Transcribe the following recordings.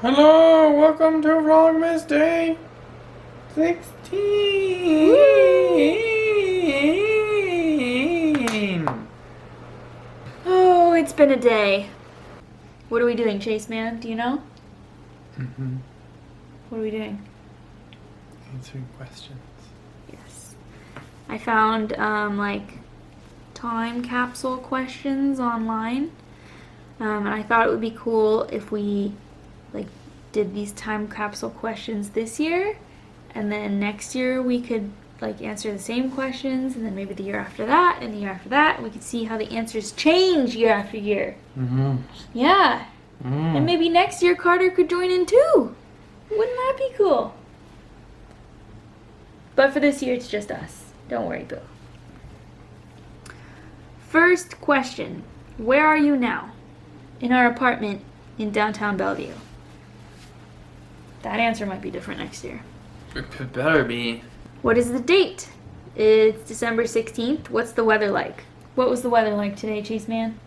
Hello, welcome to Vlogmas Day 16. Oh, it's been a day. What are we doing, Chase Man? Do you know? What are we doing? Answering questions. Yes. I found like time capsule questions online. And I thought it would be cool if we like did these time capsule questions this year, and then next year we could like answer the same questions, and then maybe the year after that and the year after that, and we could see how the answers change year after year. Yeah. And maybe next year Carter could join in too. Wouldn't that be cool? But for this year it's just us. Don't worry, Bill. First question. Where are you now? In our apartment in downtown Bellevue. That answer might be different next year. It better be. What is the date? It's December 16th. What's the weather like? What was the weather like today, Chase Man?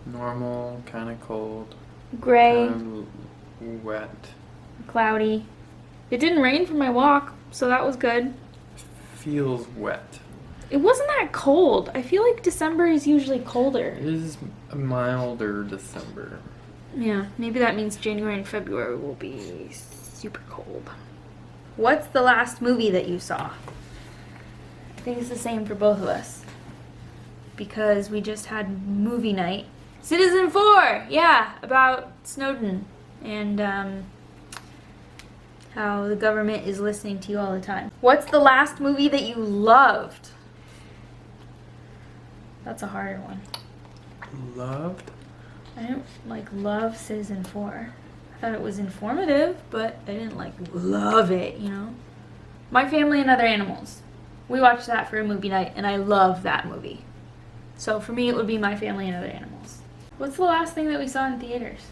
Normal, kind of cold. Gray. Wet. Cloudy. It didn't rain for my walk, so that was good. Feels wet. It wasn't that cold. I feel like December is usually colder. It is a milder December. Yeah, maybe that means January and February will be super cold. What's the last movie that you saw? I think it's the same for both of us. Because we just had movie night. Citizen 4! Yeah, about Snowden. And how the government is listening to you all the time. What's the last movie that you loved? That's a harder one. Loved? I didn't love Citizen 4. I thought it was informative, but I didn't love it, you know? My Family and Other Animals. We watched that for a movie night, and I love that movie. So for me, it would be My Family and Other Animals. What's the last thing that we saw in theaters?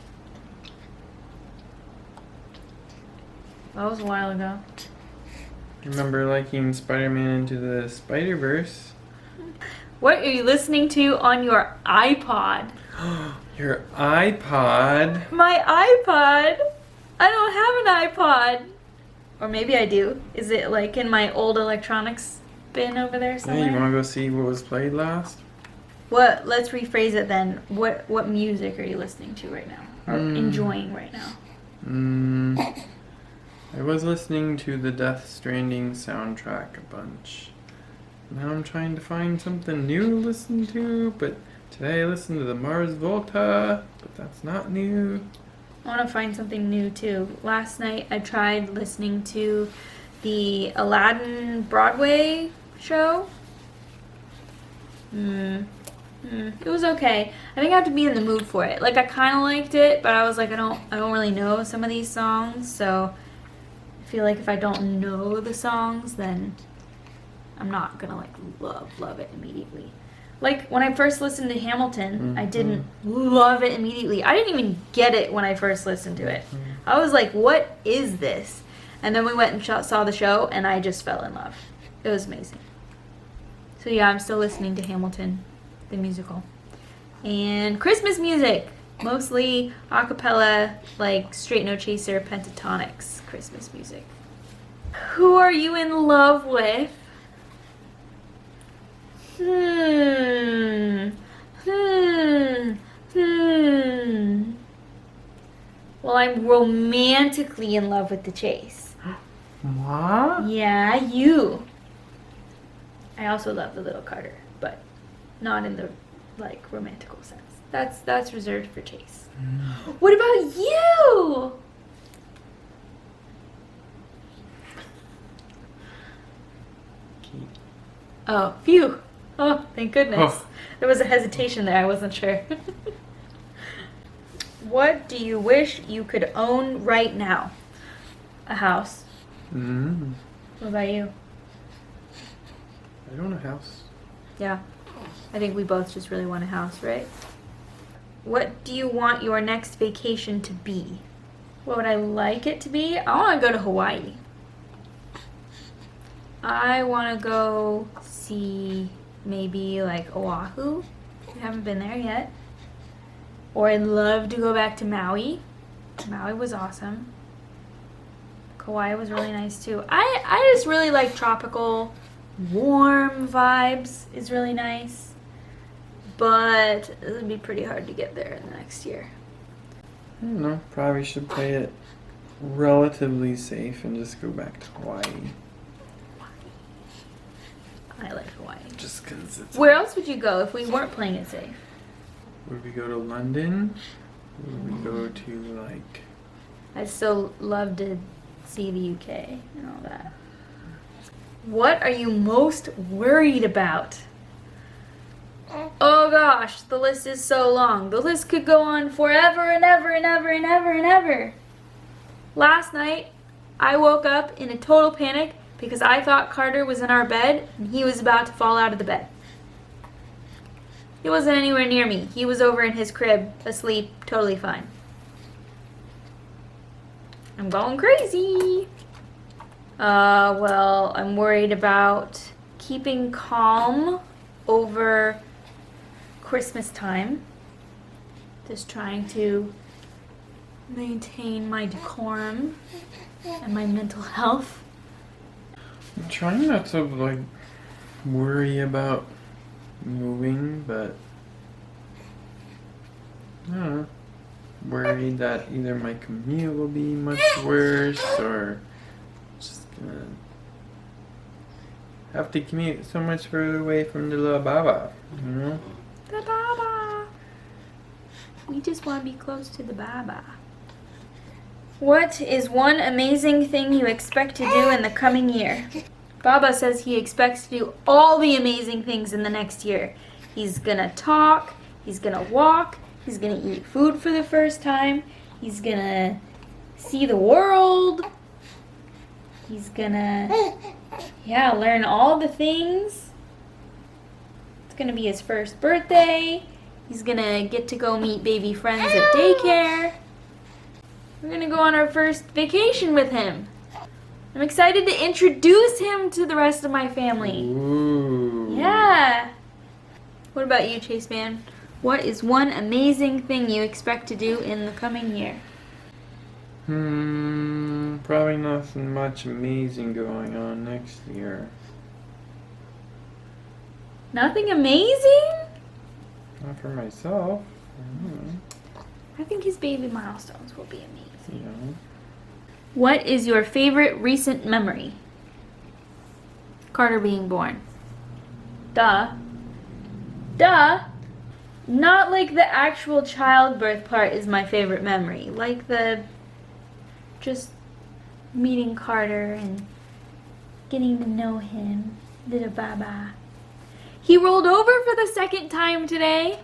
That was a while ago. I remember liking Spider-Man Into the Spider-Verse. What are you listening to on your iPod? Your iPod? My iPod? I don't have an iPod. Or maybe I do. Is it like in my old electronics bin over there somewhere? Yeah, you want to go see what was played last? What? Let's rephrase it then. What music are you listening to right now? Or enjoying right now? I was listening to the Death Stranding soundtrack a bunch. Now I'm trying to find something new to listen to, but today I listened to the Mars Volta, but that's not new. I want to find something new too. Last night I tried listening to the Aladdin Broadway show. It was okay. I think I have to be in the mood for it. Like I kind of liked it, but I was like I don't really know some of these songs, so I feel like if I don't know the songs, then I'm not gonna love it immediately. Like when I first listened to Hamilton, I didn't love it immediately. I didn't even get it when I first listened to it. I was like, what is this? And then we went and saw the show, and I just fell in love. It was amazing. So yeah, I'm still listening to Hamilton, the musical. And Christmas music, mostly a cappella, like Straight No Chaser, Pentatonics Christmas music. Who are you in love with? Well, I'm romantically in love with the Chase. What? Yeah, you. I also love the little Carter, but not in the romantical sense. That's reserved for Chase. What about you? Oh, phew. Oh, thank goodness. Oh. There was a hesitation there. I wasn't sure. What do you wish you could own right now? A house. What about you? I own a house. Yeah. I think we both just really want a house, right? What do you want your next vacation to be? What would I like it to be? I want to go to Hawaii. I want to go see maybe like Oahu. We haven't been there yet. Or I'd love to go back to Maui. Maui was awesome. Kauai was really nice too. I just really like tropical, warm vibes is really nice. But it would be pretty hard to get there in the next year. I don't know. Probably should play it relatively safe and just go back to Hawaii. I like Hawaii. Just because it's... Where else would you go if we weren't playing it safe? Would we go to London? Would we go to, like... I'd still love to see the UK and all that. What are you most worried about? Oh gosh, the list is so long. The list could go on forever and ever and ever and ever and ever. Last night, I woke up in a total panic because I thought Carter was in our bed and he was about to fall out of the bed. He wasn't anywhere near me. He was over in his crib, asleep, totally fine. I'm going crazy. Well, I'm worried about keeping calm over Christmas time. Just trying to maintain my decorum and my mental health. I'm trying not to, like, worry about moving, but I don't know. Worried that either my commute will be much worse or just gonna have to commute so much further away from the La Baba, you know? The Baba. We just want to be close to the Baba. What is one amazing thing you expect to do in the coming year? Baba says he expects to do all the amazing things in the next year. He's gonna talk, he's gonna walk, he's gonna eat food for the first time, he's gonna see the world, he's gonna, learn all the things. It's gonna be his first birthday, he's gonna get to go meet baby friends at daycare. We're gonna go on our first vacation with him. I'm excited to introduce him to the rest of my family. Ooh. Yeah. What about you, Chase Man? What is one amazing thing you expect to do in the coming year? Probably nothing much amazing going on next year. Nothing amazing? Not for myself. I think his baby milestones will be amazing. You know. What is your favorite recent memory? Carter being born. Duh. Duh. Not like the actual childbirth part is my favorite memory. Like the just meeting Carter and getting to know him. Little Baba. He rolled over for the second time today.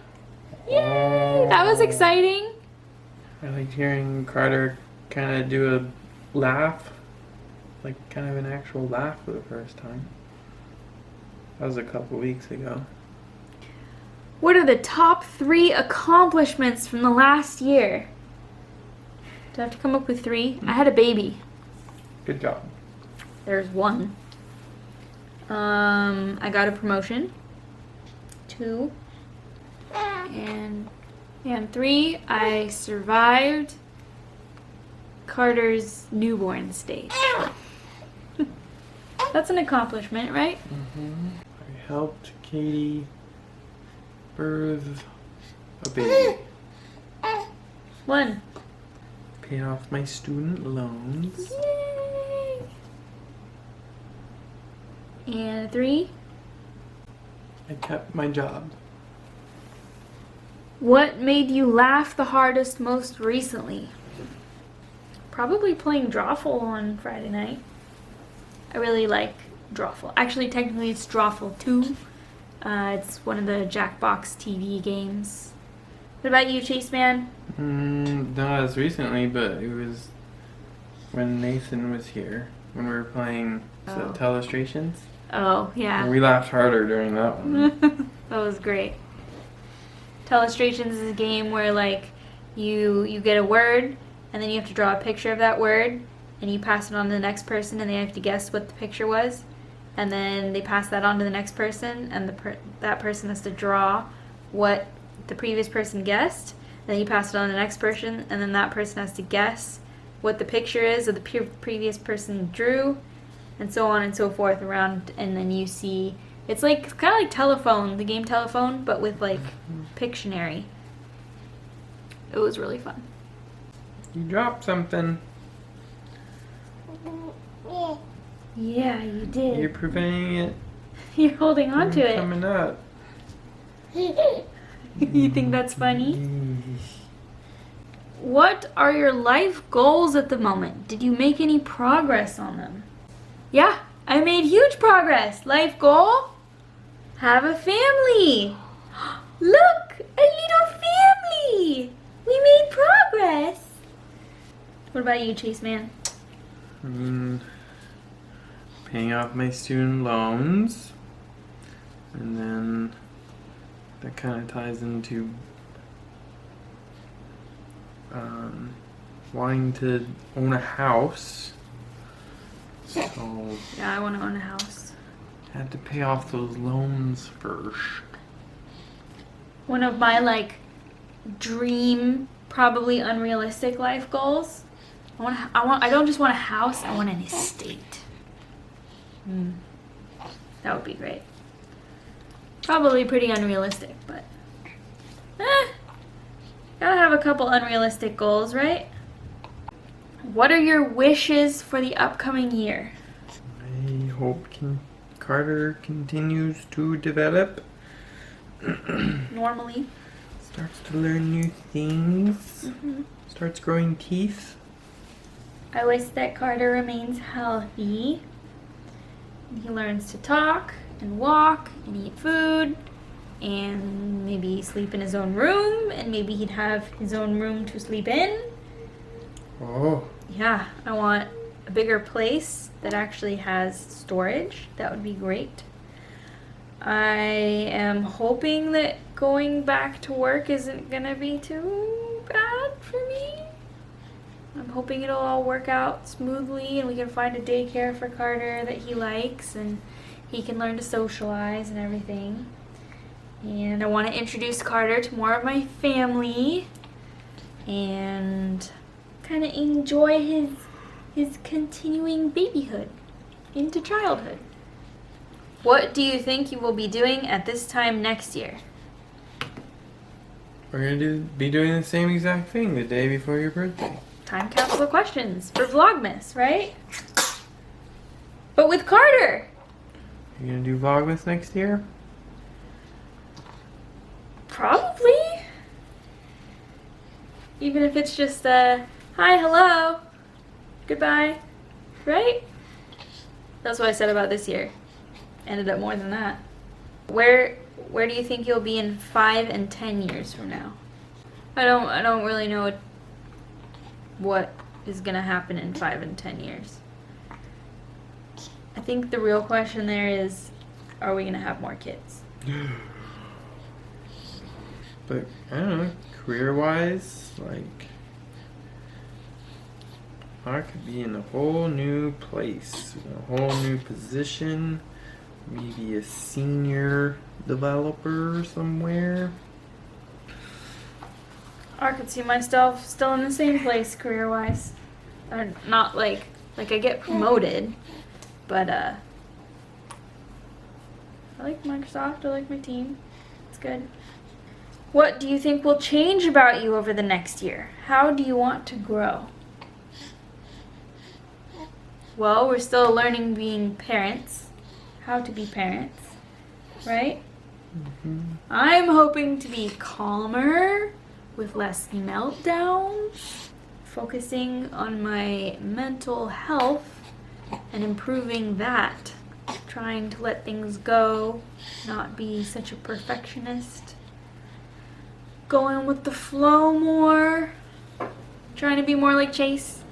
Yay! That was exciting. I liked hearing Carter kind of do a laugh, like kind of an actual laugh for the first time. That was a couple weeks ago. What are the top 3 accomplishments from the last year? Do I have to come up with 3? I had a baby. Good job. There's 1. I got a promotion. 2. And 3, I survived Carter's newborn stage. That's an accomplishment, right? I helped Katie birth a baby. 1. Paid off my student loans. Yay! And 3. I kept my job. What made you laugh the hardest most recently? Probably playing Drawful on Friday night. I really like Drawful. Actually, technically it's Drawful 2. It's one of the Jackbox TV games. What about you, Chase Man? Not as recently, but it was when Nathan was here, when we were playing Telestrations. Oh, yeah. And we laughed harder during that one. That was great. Telestrations is a game where, like, you get a word, and then you have to draw a picture of that word, and you pass it on to the next person, and they have to guess what the picture was. And then they pass that on to the next person, and that person has to draw what the previous person guessed. then you pass it on to the next person, and then that person has to guess what the picture is of the previous person drew, and so on and so forth around, and then you see, it's kind of like Telephone, the game Telephone, but with like Pictionary. It was really fun. You dropped something. Yeah, you did. You're preventing it You're holding on to from it. coming up. You think that's funny? What are your life goals at the moment? Did you make any progress on them? Yeah, I made huge progress. Life goal? Have a family. Look, a little family. We made progress. What about you, Chase Man? I mean, paying off my student loans, and then that kind of ties into wanting to own a house. So Yeah, I want to own a house. I had to pay off those loans first. One of my dream, probably unrealistic life goals. I don't just want a house, I want an estate. That would be great. Probably pretty unrealistic, but gotta have a couple unrealistic goals, right? What are your wishes for the upcoming year? I hope Carter continues to develop. Normally. Starts to learn new things. Starts growing teeth. I wish that Carter remains healthy. He learns to talk and walk and eat food and maybe sleep in his own room, and maybe he'd have his own room to sleep in. Oh. Yeah, I want a bigger place that actually has storage. That would be great. I am hoping that going back to work isn't gonna be too bad for me. I'm hoping it'll all work out smoothly and we can find a daycare for Carter that he likes and he can learn to socialize and everything. And I want to introduce Carter to more of my family and kind of enjoy his continuing babyhood into childhood. What do you think you will be doing at this time next year? We're gonna be doing the same exact thing the day before your birthday. Time capsule questions for Vlogmas, right? But with Carter. You're gonna do Vlogmas next year? Probably. Even if it's just hi, hello, goodbye, right? That's what I said about this year. Ended up more than that. Where do you think you'll be in 5 and 10 years from now? I don't really know what is gonna happen in 5 and 10 years. I think the real question there is, are we gonna have more kids? But I don't know, career-wise, I could be in a whole new place, a whole new position, maybe a senior developer somewhere. I could see myself still in the same place career-wise. Or not like I get promoted, but I like Microsoft, I like my team. It's good. What do you think will change about you over the next year? How do you want to grow? Well, we're still learning being parents, how to be parents, right? I'm hoping to be calmer, with less meltdowns, focusing on my mental health and improving that, trying to let things go, not be such a perfectionist, going with the flow more, trying to be more like Chase.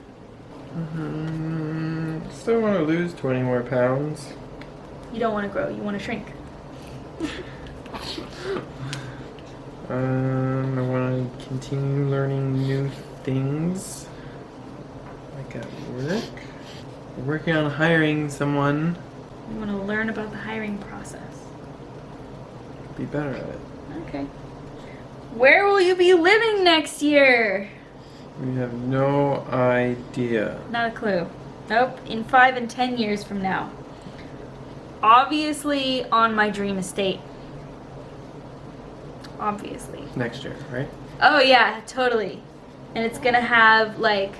Still want to lose 20 more pounds. You don't want to grow, you want to shrink. I want to continue learning new things, like at work. We're working on hiring someone. You want to learn about the hiring process. Be better at it. Okay. Where will you be living next year? We have no idea. Not a clue. Nope. In 5 and 10 years from now. Obviously on my dream estate. Obviously. Next year, right? Oh yeah, totally. And it's gonna have like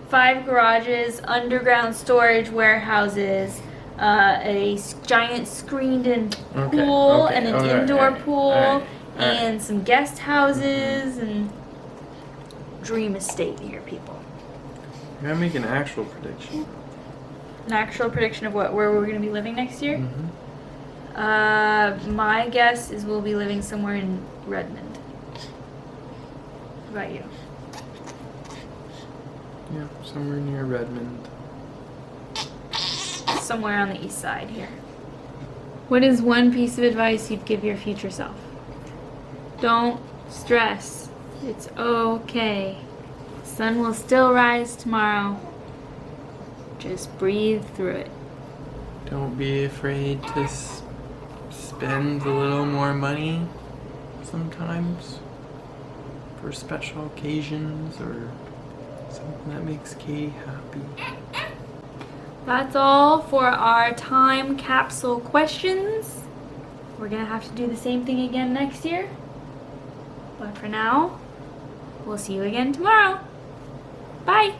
5 garages, underground storage warehouses, a giant screened-in pool, and an indoor pool, and some guest houses, and dream estate here, people. We're gonna make an actual prediction. An actual prediction of what, where we're gonna be living next year? Mm-hmm. My guess is we'll be living somewhere in Redmond. What about you? Yeah, somewhere near Redmond. Somewhere on the east side here. What is one piece of advice you'd give your future self? Don't stress. It's okay. The sun will still rise tomorrow. Just breathe through it. Don't be afraid to spend a little more money sometimes for special occasions or something that makes Katie happy. That's all for our time capsule questions. We're gonna have to do the same thing again next year. But for now, we'll see you again tomorrow. Bye.